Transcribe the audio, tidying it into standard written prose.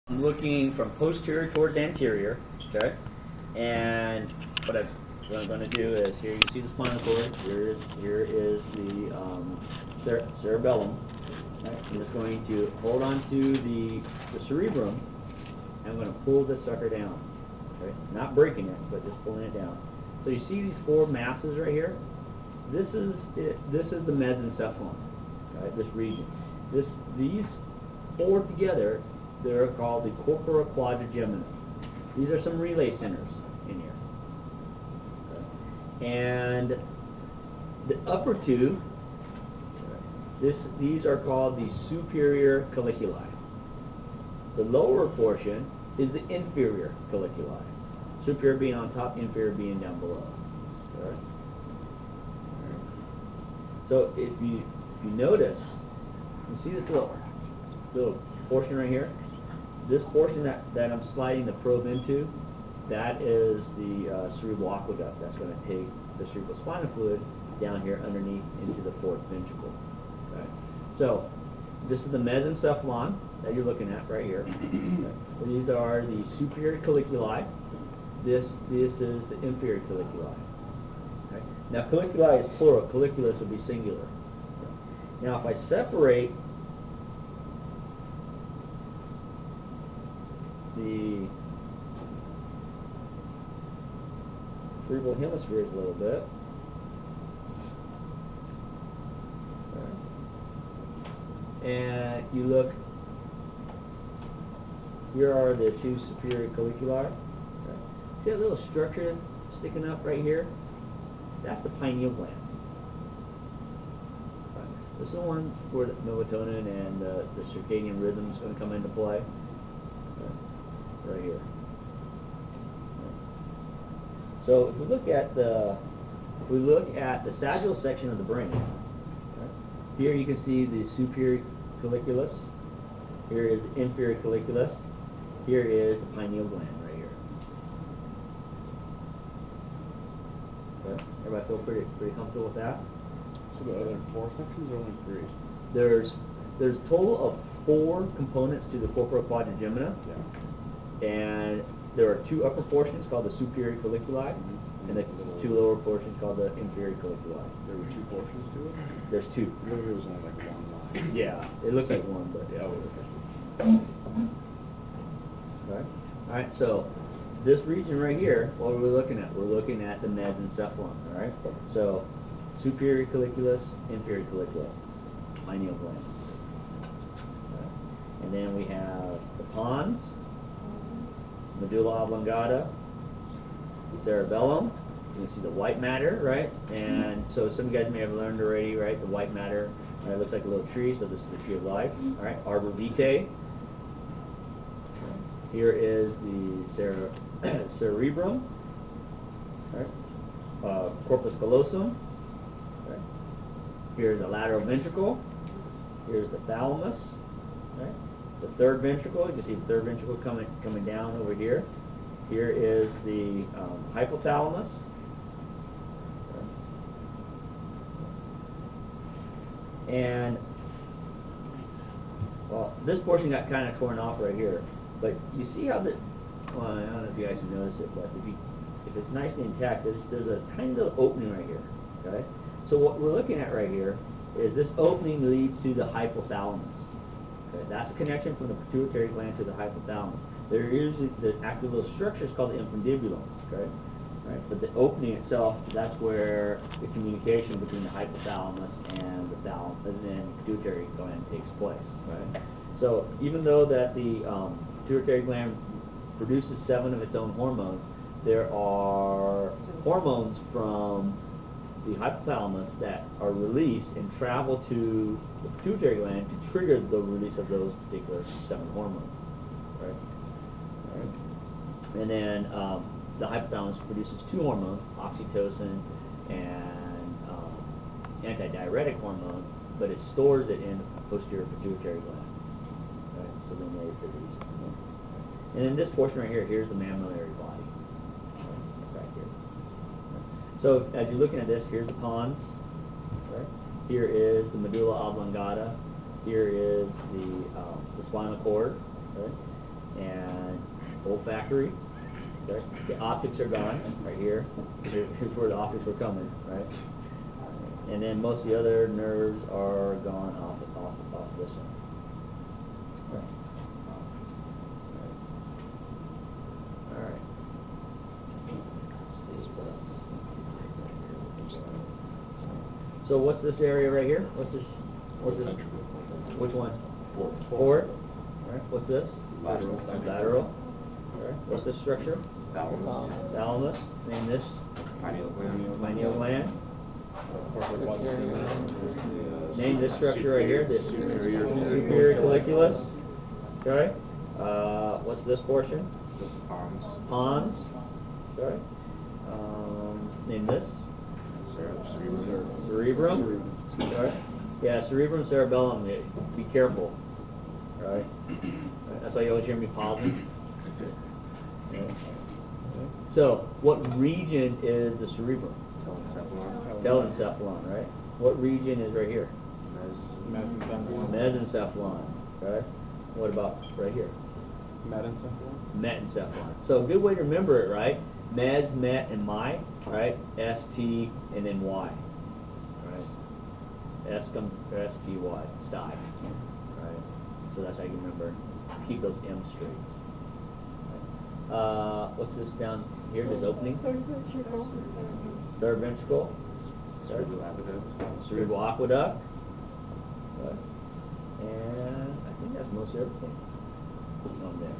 I'm looking from posterior towards anterior, okay? And what I'm going to do is, here you can see the spinal cord, here is the cerebellum. Right? I'm just going to hold on to the cerebrum, and I'm going to pull this sucker down. Okay? Not breaking it, but just pulling it down. So you see these four masses right here? This is the mesencephalon, right? This region. These four together, they're called the corpora quadrigemina. These are some relay centers in here. Okay. And the upper two, these are called the superior colliculi. The lower portion is the inferior colliculi. Superior being on top, inferior being down below. Okay. So if you notice, you see this little portion right here? This portion that I'm sliding the probe into, that is the cerebral aqueduct. That's going to take the cerebrospinal fluid down here underneath into the fourth ventricle. Okay. So this is the mesencephalon that you're looking at right here. Okay. These are the superior colliculi. This is the inferior colliculi. Okay. Now colliculi is plural. Colliculus would be singular. Okay. Now if I separate the cerebral hemispheres a little bit. Okay. And you look, here are the two superior colliculi. Okay. See that little structure sticking up right here? That's the pineal gland. Okay. This is the one where the melatonin and the circadian rhythm is going to come into play. Right here. So if we look at the sagittal section of the brain, okay, here you can see the superior colliculus. Here is the inferior colliculus. Here is the pineal gland right here. Okay. Everybody feel pretty comfortable with that? So the other four sections are only three. There's a total of 4 components to the corpora quadrigemina. Yeah. And there are 2 upper portions called the superior colliculi, and the 2 lower portions called the inferior colliculi. There were 2 portions to it? There's 2. There was only like one line. Yeah, it looks like one, but yeah. Okay. All right. So this region right here, what are we looking at? We're looking at the mesencephalon. All right. So superior colliculus, inferior colliculus, pineal gland. Okay. And then we have the pons, medulla oblongata, the cerebellum. You can see the white matter, right? And so some of you guys may have learned already, right? The white matter, it looks like a little tree, so this is the tree of life. All right, arbor vitae. Here is the cerebrum, right? Corpus callosum. Right? Here's the lateral ventricle. Here's the thalamus. Right? The third ventricle, you can see the third ventricle coming down over here. Here is the hypothalamus. And, well, this portion got kind of torn off right here. But you see how the, well, I don't know if you guys can notice it, but if it's nicely intact, there's a tiny little opening right here. Okay? So what we're looking at right here is this opening leads to the hypothalamus. Okay, that's a connection from the pituitary gland to the hypothalamus. There is the active little structure is called the infundibulum. Okay, right? But the opening itself, that's where the communication between the hypothalamus and the thalamus and then the pituitary gland takes place. Right. So even though that the pituitary gland produces 7 of its own hormones, there are hormones from the hypothalamus that are released and travel to the pituitary gland to trigger the release of those particular 7 hormones. Right? Right. And then the hypothalamus produces 2 hormones, oxytocin and antidiuretic hormone, but it stores it in the posterior pituitary gland. Right? So then they release it. And then this portion right here, here's the mammillary body. Right here. So as you're looking at this, here's the pons. Right? Here is the medulla oblongata. Here is the spinal cord. Right? olfactory. Okay. The optics are gone right here. Here's where the optics were coming, right? And then most of the other nerves are gone off this one. Right. All right. Let's see what else. So what's this area right here? What's this? Which one? Four. All right. What's this? Lateral. Lateral. All right. What's this structure? Thalamus. Thalamus. Name this. Pineal gland. Pineal gland. Corporate quadrant. Name this structure right here. The Superior. superior colliculus. Okay. What's this portion? This is pons. Pons. Okay. Name this. Cerebrum. Cerebrum. Okay. Yeah, cerebrum, cerebellum. Be careful. Right. That's why you always hear me pausing. Okay. So, what region is the cerebrum? Telencephalon. Telencephalon, right? What region is right here? Mesencephalon. Mesencephalon. Okay. What about right here? Metencephalon. Metencephalon. So a good way to remember it, right? Mes, met, and my, right? S-T, and then Y. Right? S comes S-T-Y, sty. Right? So that's how you remember. Keep those M's straight. What's this down here, this opening? Third ventricle. Cerebral aqueduct. Cerebral aqueduct. Okay. And I think that's most everything on there.